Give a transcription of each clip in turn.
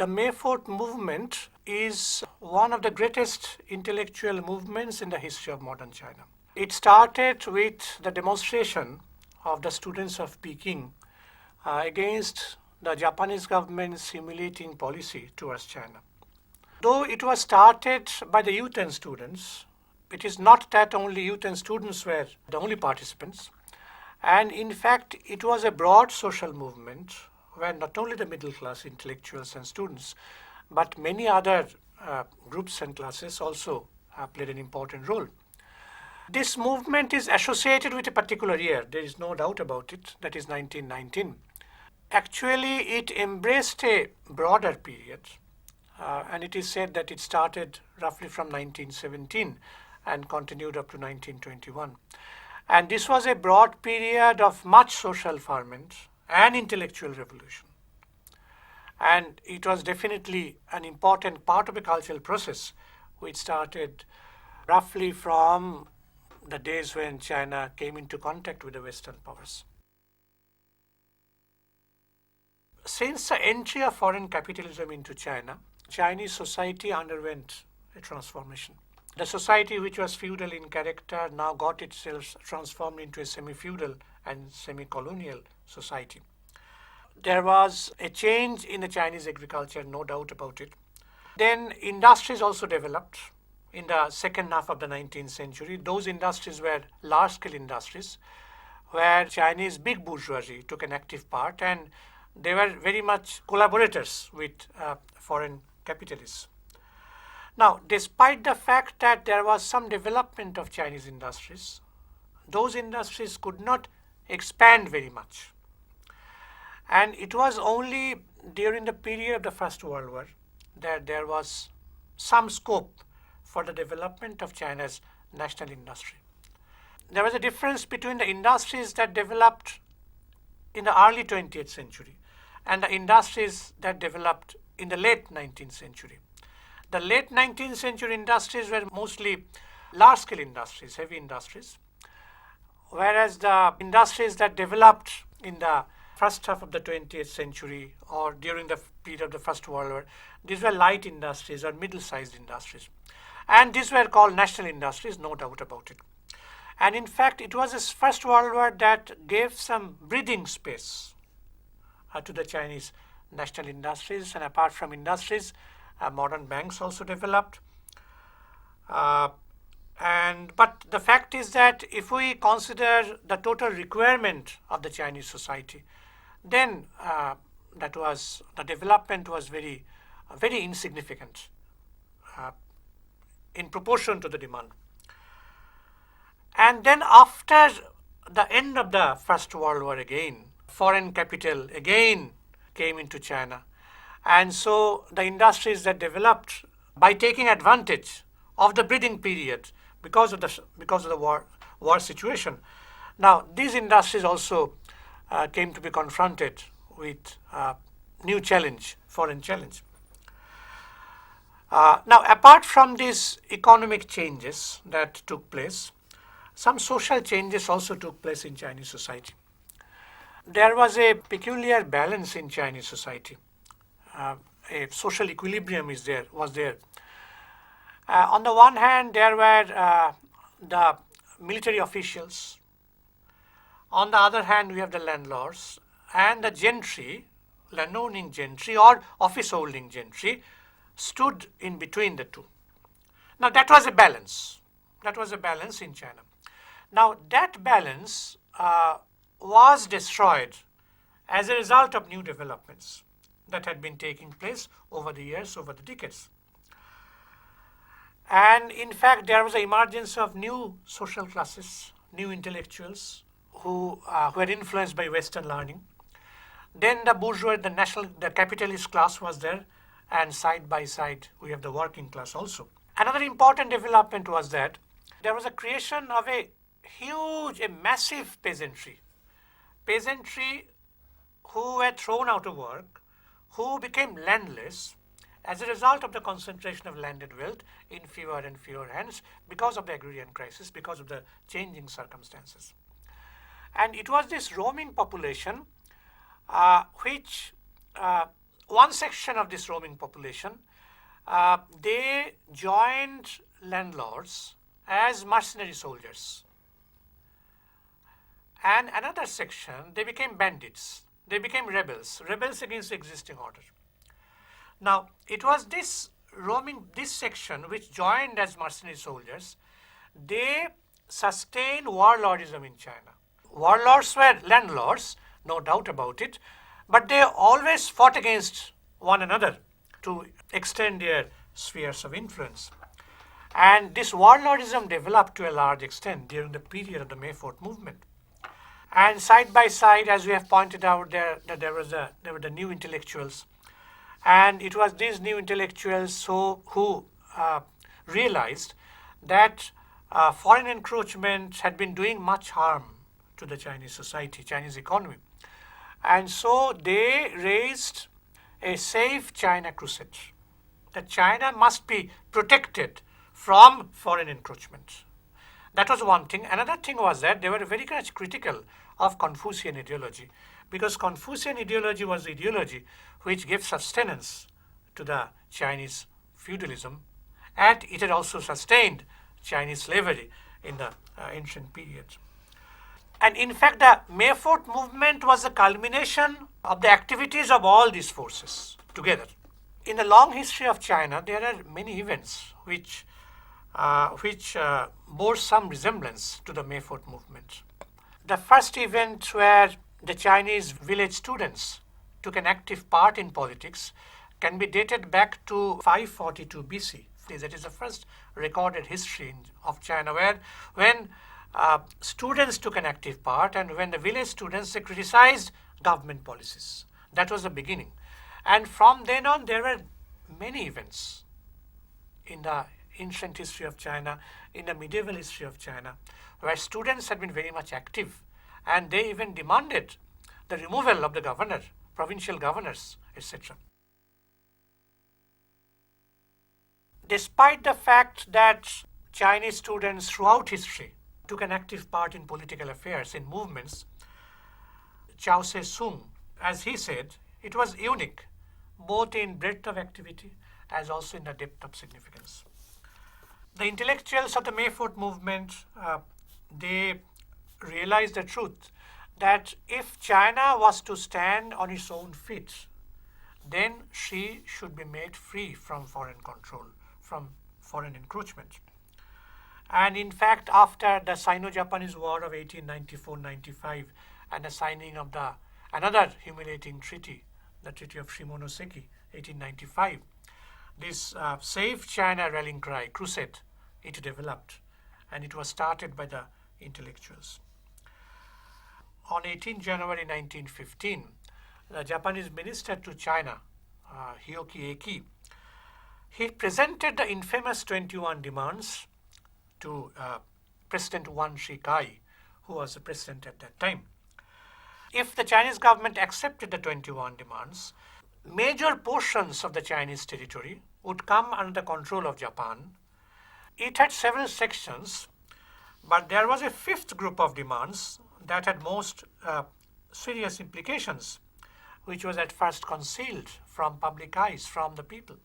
The May 4th movement is one of the greatest intellectual movements in the history of modern China. It started with the demonstration of the students of Peking against the Japanese government's humiliating policy towards China. Though it was started by the youth and students, it is not that only youth and students were the only participants. And in fact, it was a broad social movement where not only the middle class intellectuals and students, but many other groups and classes also played an important role. This movement is associated with a particular year, there is no doubt about it, that is 1919. Actually, it embraced a broader period, and it is said that it started roughly from 1917 and continued up to 1921. And this was a broad period of much social ferment and intellectual revolution. And it was definitely an important part of a cultural process which started roughly from the days when China came into contact with the Western powers. Since the entry of foreign capitalism into China, Chinese society underwent a transformation. The society, which was feudal in character, now got itself transformed into a semi-feudal and semi-colonial society. There was a change in the Chinese agriculture, no doubt about it. Then industries also developed in the second half of the 19th century. Those industries were large-scale industries where Chinese big bourgeoisie took an active part, and they were very much collaborators with foreign capitalists. Now, despite the fact that there was some development of Chinese industries, those industries could not expand very much. And it was only during the period of the First World War that there was some scope for the development of China's national industry. There was a difference between the industries that developed in the early 20th century and the industries that developed in the late 19th century. The late 19th century industries were mostly large-scale industries, heavy industries, whereas the industries that developed in the first half of the 20th century or during the period of the First World War, these were light industries or middle-sized industries. And these were called national industries, no doubt about it. And in fact, it was this First World War that gave some breathing space to the Chinese national industries. And apart from industries, modern banks also developed. But the fact is that if we consider the total requirement of the Chinese society, then the development was very insignificant in proportion to the demand. And then after the end of the First World War again, foreign capital again came into China. And so the industries that developed by taking advantage of the breathing period because of the war situation. Now, these industries also came to be confronted with new challenge, foreign challenge. Now, apart from these economic changes that took place, some social changes also took place in Chinese society. There was a peculiar balance in Chinese society. A social equilibrium was there. On the one hand, there were the military officials. On the other hand, we have the landlords and the gentry, landowning gentry or office-holding gentry, stood in between the two. Now, that was a balance. That was a balance in China. Now, that balance was destroyed as a result of new developments that had been taking place over the years, over the decades. And in fact, there was an emergence of new social classes, new intellectuals who were influenced by Western learning. Then the bourgeois, the capitalist class was there, and side by side we have the working class also. Another important development was that there was a creation of a massive peasantry who were thrown out of work, who became landless as a result of the concentration of landed wealth in fewer and fewer hands because of the agrarian crisis, because of the changing circumstances. And it was this roaming population which one section of this roaming population, they joined landlords as mercenary soldiers. And another section, they became bandits. They became rebels against the existing order. Now, it was this section which joined as mercenary soldiers, they sustained warlordism in China. Warlords were landlords, no doubt about it, but they always fought against one another to extend their spheres of influence. And this warlordism developed to a large extent during the period of the May 4th movement. And side by side, as we have pointed out, there were the new intellectuals. And it was these new intellectuals who realized that foreign encroachment had been doing much harm to the Chinese society, Chinese economy. And so they raised a Save China crusade, that China must be protected from foreign encroachment. That was one thing. Another thing was that they were very much critical of Confucian ideology, because Confucian ideology was the ideology which gave sustenance to the Chinese feudalism, and it had also sustained Chinese slavery in the ancient period. And in fact, the May 4th movement was the culmination of the activities of all these forces together. In the long history of China, there are many events which bore some resemblance to the May 4th movement. The first event where the Chinese village students took an active part in politics can be dated back to 542 BC. That is the first recorded history of China, where when students took an active part, and when the village students, they criticized government policies. That was the beginning. And from then on, there were many events in the ancient history of China, in the medieval history of China, where students had been very much active, and they even demanded the removal of the governor, provincial governors, etc. Despite the fact that Chinese students throughout history took an active part in political affairs, in movements, Mao Tse-tung, as he said, it was unique, both in breadth of activity as also in the depth of significance. The intellectuals of the May 4th movement, they realized the truth that if China was to stand on its own feet, then she should be made free from foreign control, from foreign encroachment. And in fact, after the Sino-Japanese War of 1894-95 and the signing of another humiliating treaty, the Treaty of Shimonoseki, 1895, this Save China rallying cry, crusade, it developed, and it was started by the intellectuals. On 18 January 1915, the Japanese minister to China, Hioki Eki, he presented the infamous 21 demands to President Wan Shikai, who was the president at that time. If the Chinese government accepted the 21 demands, major portions of the Chinese territory would come under the control of Japan. It had several sections, but there was a fifth group of demands that had most serious implications, which was at first concealed from public eyes, from the people.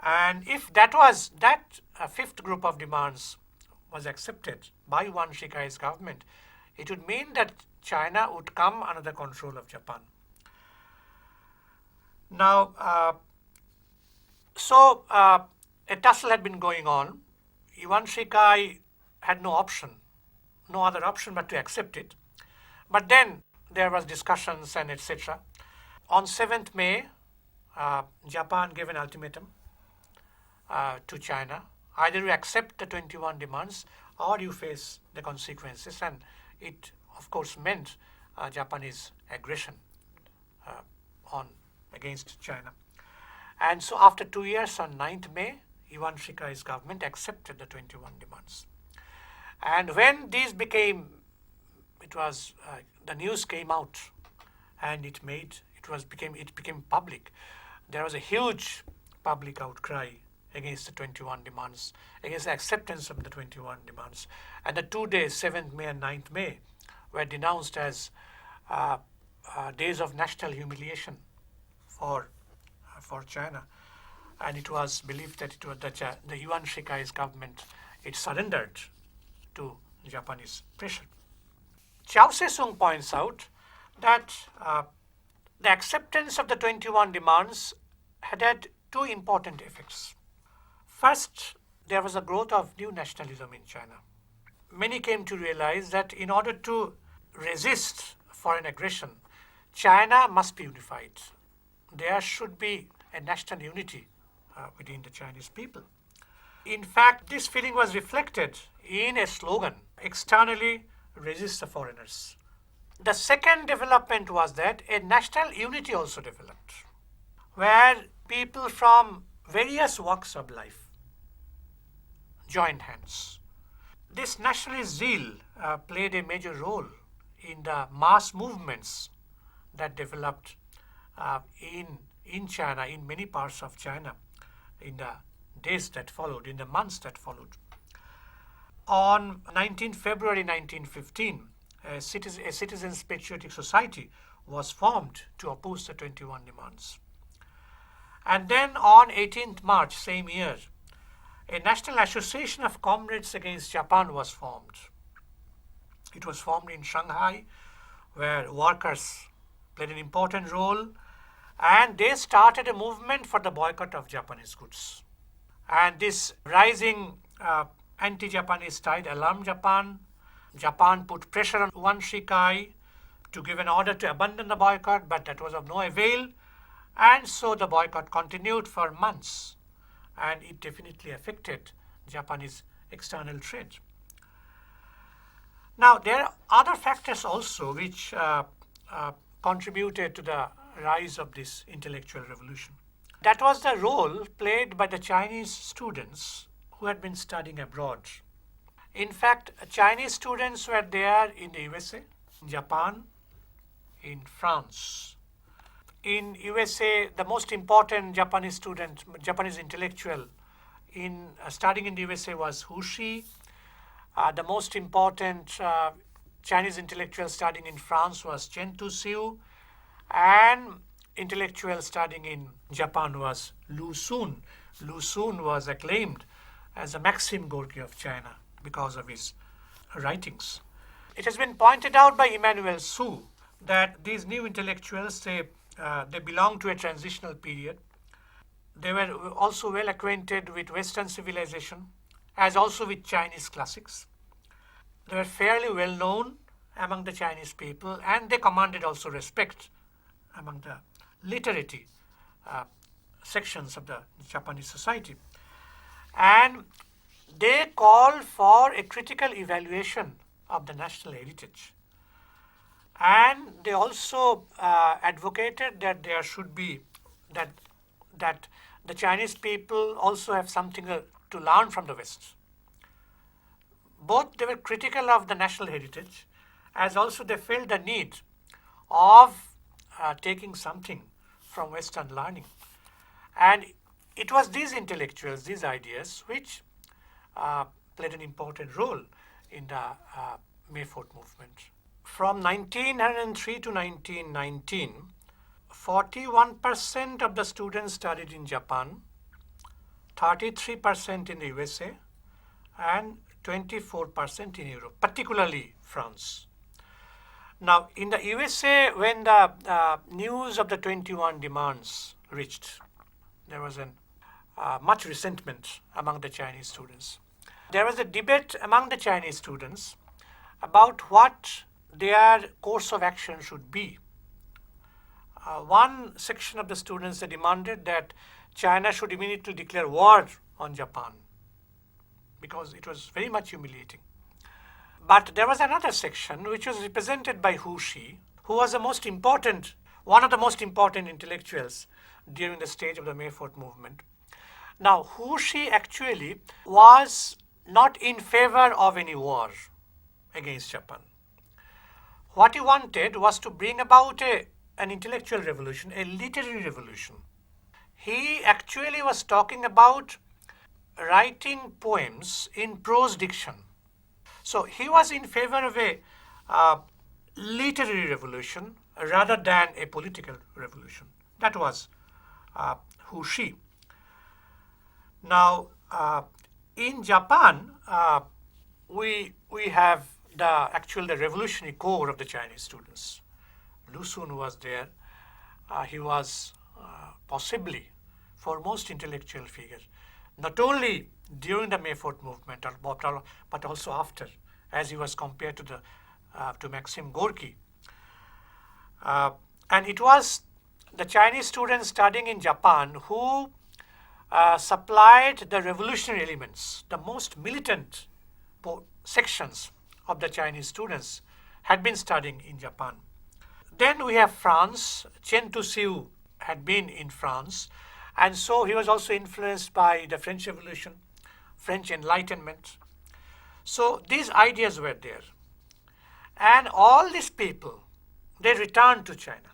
And if that fifth group of demands was accepted by Wan Shikai's government, it would mean that China would come under the control of Japan. Now, a tussle had been going on. Wan Shikai had no other option but to accept it. But then there was discussions and etc. On 7th May, Japan gave an ultimatum to China: either you accept the 21 demands or you face the consequences. And it, of course, meant Japanese aggression against China. And so after 2 years, on 9th May, Wan Shikai's government accepted the 21 demands. And when these became, the news came out, and it became public. There was a huge public outcry against the 21 demands, against the acceptance of the 21 demands. And the 2 days, 7th May and 9th May, were denounced as days of national humiliation for China, and it was believed that it was the Yuan Shikai's government. It surrendered to Japanese pressure. Mao Tse-tung points out that the acceptance of the 21 demands had two important effects. First, there was a growth of new nationalism in China. Many came to realize that in order to resist foreign aggression, China must be unified. There should be a national unity within the Chinese people. In fact, this feeling was reflected in a slogan, externally resist the foreigners. The second development was that a national unity also developed, where people from various walks of life joined hands. This nationalist zeal played a major role in the mass movements that developed in China, in many parts of China, in the days that followed, in the months that followed. On 19 February 1915, a Citizens' Patriotic Society was formed to oppose the 21 demands. And then on 18th March same year, a National Association of Comrades Against Japan was formed. It was formed in Shanghai, where workers played an important role, and they started a movement for the boycott of Japanese goods. And this rising anti-Japanese tide alarmed Japan. Japan put pressure on Yuan Shikai to give an order to abandon the boycott, but that was of no avail. And so the boycott continued for months, and it definitely affected Japanese external trade. Now, there are other factors also which contributed to the rise of this intellectual revolution. That was the role played by the Chinese students who had been studying abroad. In fact, Chinese students were there in the USA, in Japan, in France. In USA, the most important Japanese student, Japanese intellectual in studying in the USA was Hu Shih. The most important Chinese intellectual studying in France was Chen Tu-siu, and intellectual studying in Japan was Lu Xun. Lu Xun was acclaimed as a Maxim Gorky of China because of his writings. It has been pointed out by Emmanuel Su that these new intellectuals, they belong to a transitional period. They were also well acquainted with Western civilization, as also with Chinese classics. They were fairly well known among the Chinese people, and they commanded also respect among the literati sections of the Japanese society. And they call for a critical evaluation of the national heritage. And they also advocated that there should be, that the Chinese people also have something to learn from the West. Both they were critical of the national heritage, as also they felt the need of taking something from Western learning. And it was these intellectuals, these ideas, which played an important role in the May 4th movement. From 1903 to 1919, 41% of the students studied in Japan, 33% in the USA, and 24% in Europe, particularly France. Now, in the USA, when the news of the 21 demands reached, there was much resentment among the Chinese students. There was a debate among the Chinese students about what their course of action should be. One section of the students demanded that China should immediately declare war on Japan because it was very much humiliating. But there was another section which was represented by Hu Shih, who was one of the most important intellectuals during the stage of the May 4th movement. Now, Hu Shih actually was not in favor of any war against Japan. What he wanted was to bring about an intellectual revolution, a literary revolution. He actually was talking about writing poems in prose diction. So he was in favor of a literary revolution rather than a political revolution. That was Hu Shih. Now, in Japan, we have the revolutionary core of the Chinese students. Lu Xun was there. He was possibly foremost intellectual figure, not only during the May 4th movement, but also after, as he was compared to Maxim Gorky. And it was the Chinese students studying in Japan who supplied the revolutionary elements. The most militant sections of the Chinese students had been studying in Japan. Then we have France. Chen Tuxiu had been in France, and so he was also influenced by the French Revolution, French Enlightenment. So these ideas were there. And all these people, they returned to China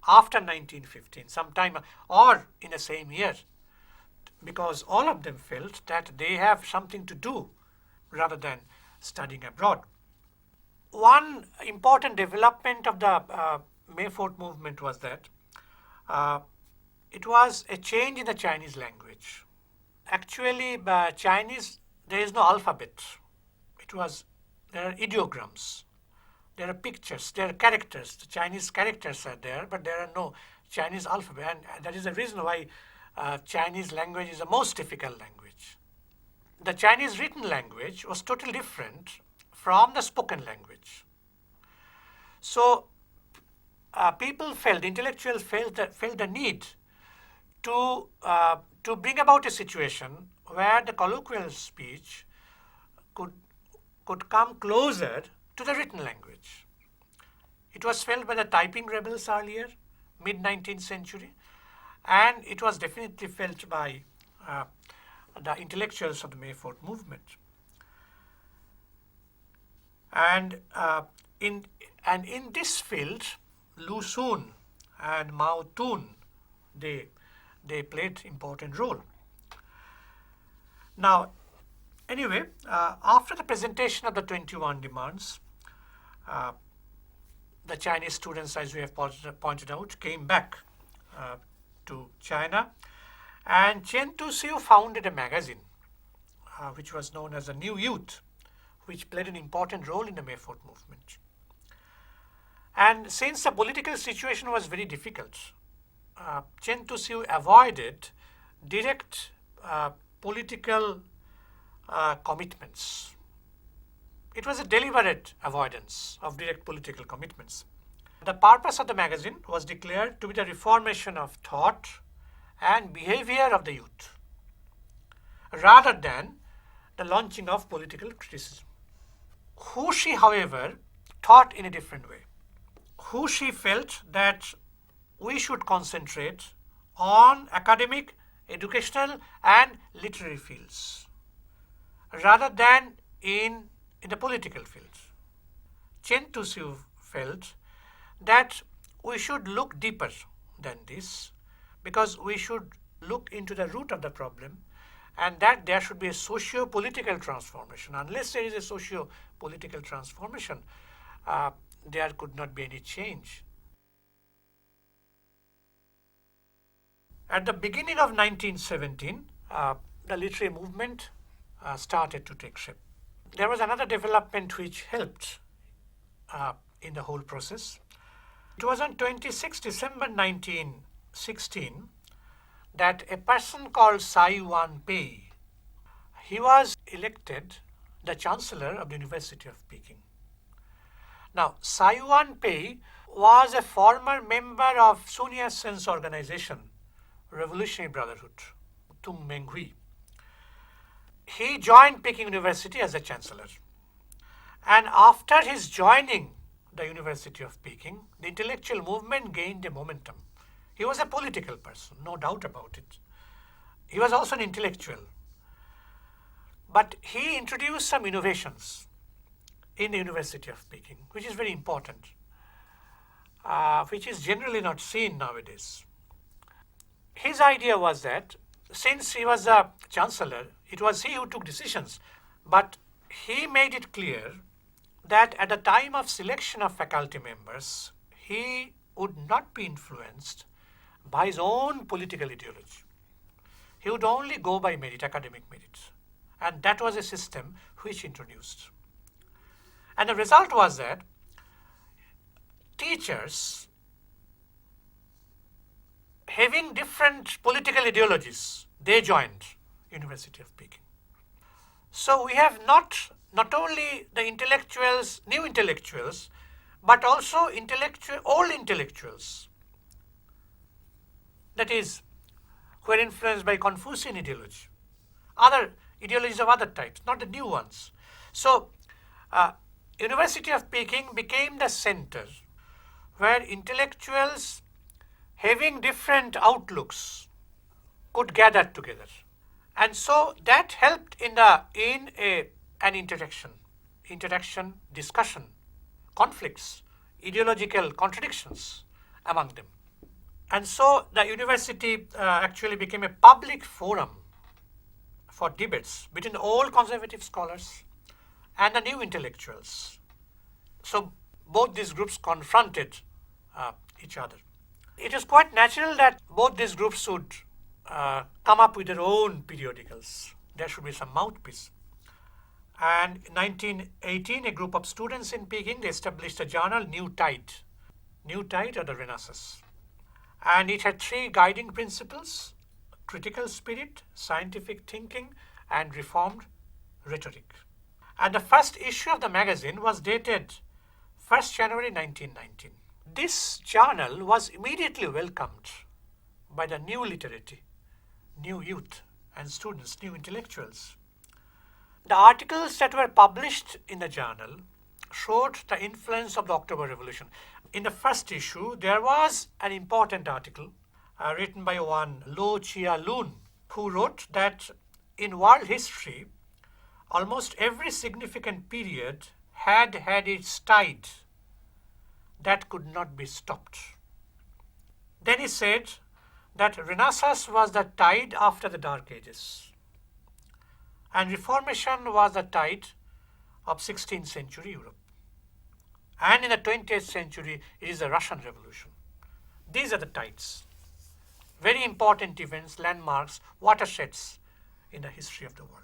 after 1915, sometime or in the same year, because all of them felt that they have something to do rather than studying abroad. One important development of the May 4th movement was that it was a change in the Chinese language. Actually, Chinese, there is no alphabet. There are ideograms, there are pictures, there are characters. The Chinese characters are there, but there are no Chinese alphabet. And that is the reason why Chinese language is the most difficult language. The Chinese written language was totally different from the spoken language. So intellectuals felt the need to bring about a situation where the colloquial speech could come closer to the written language. It was felt by the typing rebels earlier, mid-19th century, and it was definitely felt by the intellectuals of the May 4th movement. And in this field, Lu Xun and Mao Tse-tung, they played important role. Now, anyway, after the presentation of the 21 demands, the Chinese students, as we have pointed out, came back to China, and Chen Tuxiu founded a magazine which was known as the New Youth, which played an important role in the May 4th movement. And since the political situation was very difficult, Chen Tuxiu avoided direct political commitments. It was a deliberate avoidance of direct political commitments. The purpose of the magazine was declared to be the reformation of thought and behavior of the youth, rather than the launching of political criticism. Hu Shih, however, thought in a different way. Hu Shih felt that we should concentrate on academic, educational, and literary fields, rather than in the political fields. Chen Tuxiu felt that we should look deeper than this, because we should look into the root of the problem, and that there should be a socio-political transformation. Unless there is a socio-political transformation, there could not be any change. At the beginning of 1917, the literary movement started to take shape. There was another development which helped in the whole process. It was on 26 December 1916 that a person called Tsai Wan-pei, he was elected the Chancellor of the University of Peking. Now, Tsai Wan-pei was a former member of Sun Yat-sen's organization, Revolutionary Brotherhood, Tung Meng-hui. He joined Peking University as a chancellor. And after his joining the University of Peking, the intellectual movement gained a momentum. He was a political person, no doubt about it. He was also an intellectual. But he introduced some innovations in the University of Peking, which is very important, which is generally not seen nowadays. His idea was that since he was a chancellor, it was he who took decisions, but he made it clear that at the time of selection of faculty members, he would not be influenced by his own political ideology. He would only go by merit, academic merit. And that was a system which he introduced. And the result was that teachers having different political ideologies, they joined University of Peking. So we have not only the intellectuals, new intellectuals, but also old intellectuals. That is, who are influenced by Confucian ideology, other ideologies of other types, not the new ones. So, University of Peking became the center where intellectuals having different outlooks could gather together. And so that helped in an interaction, discussion, conflicts, ideological contradictions among them. And so the university actually became a public forum for debates between the old conservative scholars and the new intellectuals. So both these groups confronted each other. It is quite natural that both these groups would come up with their own periodicals. There should be some mouthpiece. And in 1918, a group of students in Peking, they established a journal, New Tide or the Renaissance. And it had 3 guiding principles: critical spirit, scientific thinking, and reformed rhetoric. And the first issue of the magazine was dated 1st January 1919. This journal was immediately welcomed by the new literati, new youth and students, new intellectuals. The articles that were published in the journal showed the influence of the October Revolution. In the first issue, there was an important article written by one Lo Chia-lun, who wrote that in world history, almost every significant period had its tide that could not be stopped. Then he said that Renaissance was the tide after the Dark Ages, and Reformation was the tide of 16th century Europe. And in the 20th century, it is the Russian Revolution. These are the tides. Very important events, landmarks, watersheds in the history of the world.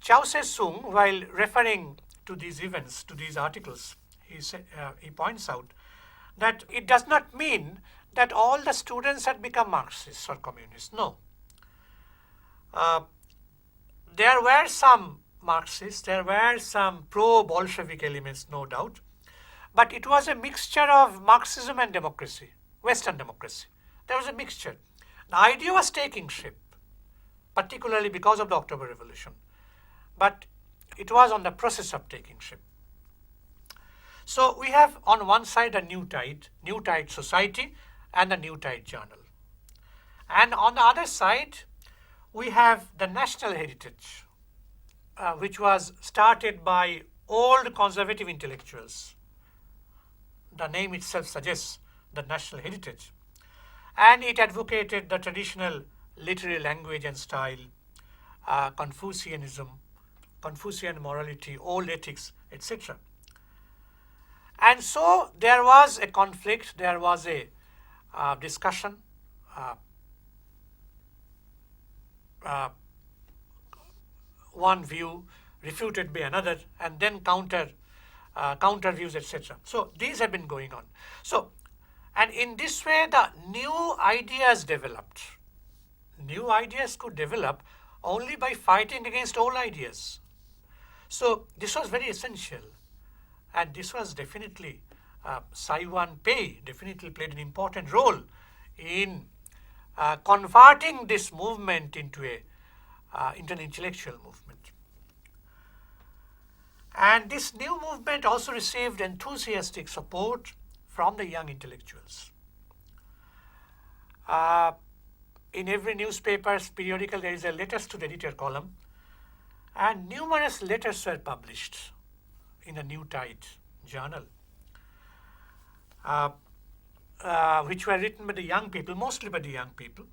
Mao Tse-tung, while referring to these events, to these articles, he points out that it does not mean that all the students had become Marxists or communists. No. There were some Marxists, there were some pro-Bolshevik elements, no doubt, but it was a mixture of Marxism and democracy, Western democracy. There was a mixture. The idea was taking shape, particularly because of the October Revolution, but it was on the process of taking shape. So we have on one side a New Tide Society and the New Tide Journal. And on the other side, we have the National Heritage, which was started by old conservative intellectuals. The name itself suggests the national heritage. And it advocated the traditional literary language and style, Confucianism, Confucian morality, old ethics, etc. And so there was a conflict, there was a discussion, one view refuted by another, and then counter views, etc. So these have been going on. So, and in this way, the new ideas developed. New ideas could develop only by fighting against old ideas. So this was very essential, and this was definitely Sai Wan-pei definitely played an important role in converting this movement into an intellectual movement. And this new movement also received enthusiastic support from the young intellectuals. In every newspaper's periodical, there is a letters to the editor column, and numerous letters were published in the New Tide journal, which were written by the young people, mostly by the young people,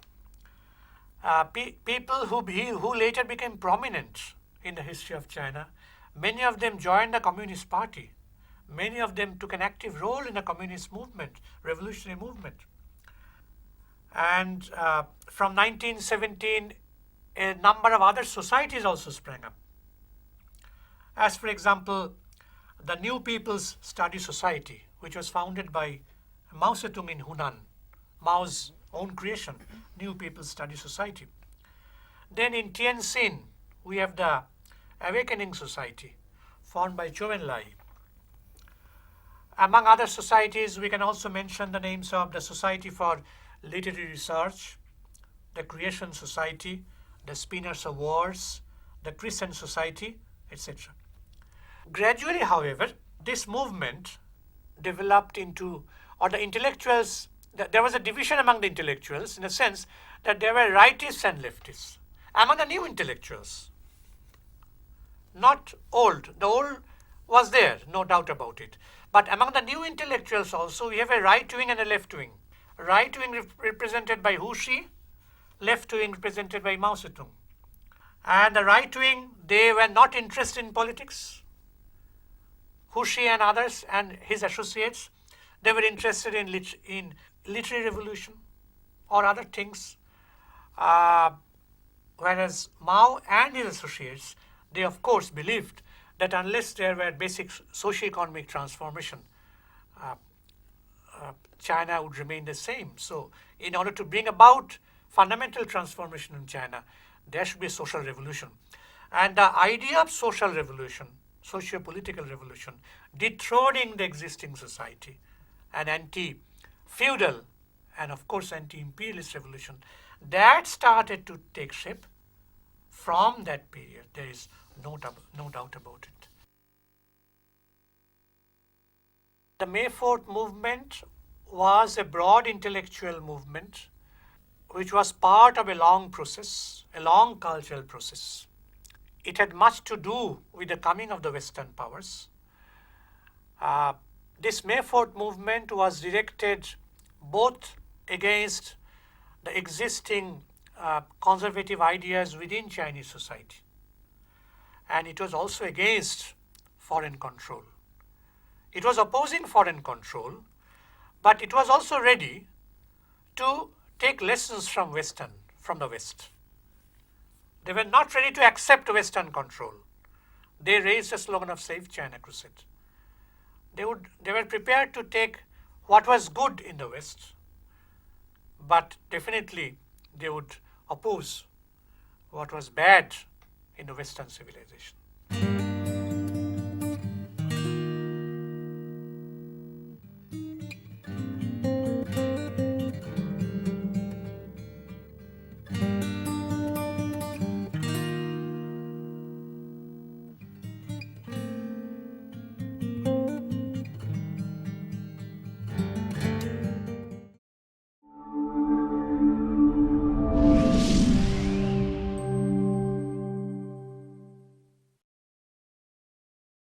people who later became prominent in the history of China, Many of them joined the Communist Party. Many of them took an active role in the communist movement, revolutionary movement. And from 1917, a number of other societies also sprang up. As for example, the New People's Study Society, which was founded by Mao Tse-tung in Hunan, Mao's own creation, New People's Study Society. Then in Tianjin, we have the Awakening Society, formed by Zhou Enlai. Among other societies, we can also mention the names of the Society for Literary Research, the Creation Society, the Spinners of Wars, the Crescent Society, etc. Gradually, however, this movement developed into, or the intellectuals, there was a division among the intellectuals in the sense that there were rightists and leftists. Among the new intellectuals, not old, the old was there, no doubt about it. But among the new intellectuals also, we have a right wing and a left wing. Right wing represented by Hu Shih, left wing represented by Mao Tse-tung. And the right wing, they were not interested in politics. Hu Shih and others and his associates, they were interested in literary revolution or other things. Whereas Mao and his associates, they of course believed that unless there were basic socio-economic transformation, China would remain the same. So in order to bring about fundamental transformation in China, there should be a social revolution. And the idea of social revolution, socio-political revolution, dethroning the existing society, an anti-feudal and of course anti-imperialist revolution, that started to take shape from that period. There is no doubt about it. The May 4th movement was a broad intellectual movement which was part of a long process, a long cultural process. It had much to do with the coming of the Western powers. This May 4th movement was directed both against the existing conservative ideas within Chinese society, and it was also against foreign control. It was opposing foreign control, but it was also ready to take lessons from the West. They were not ready to accept Western control. They raised the slogan of Save China Crusade. They were prepared to take what was good in the West, but definitely they would oppose what was bad in the Western civilization.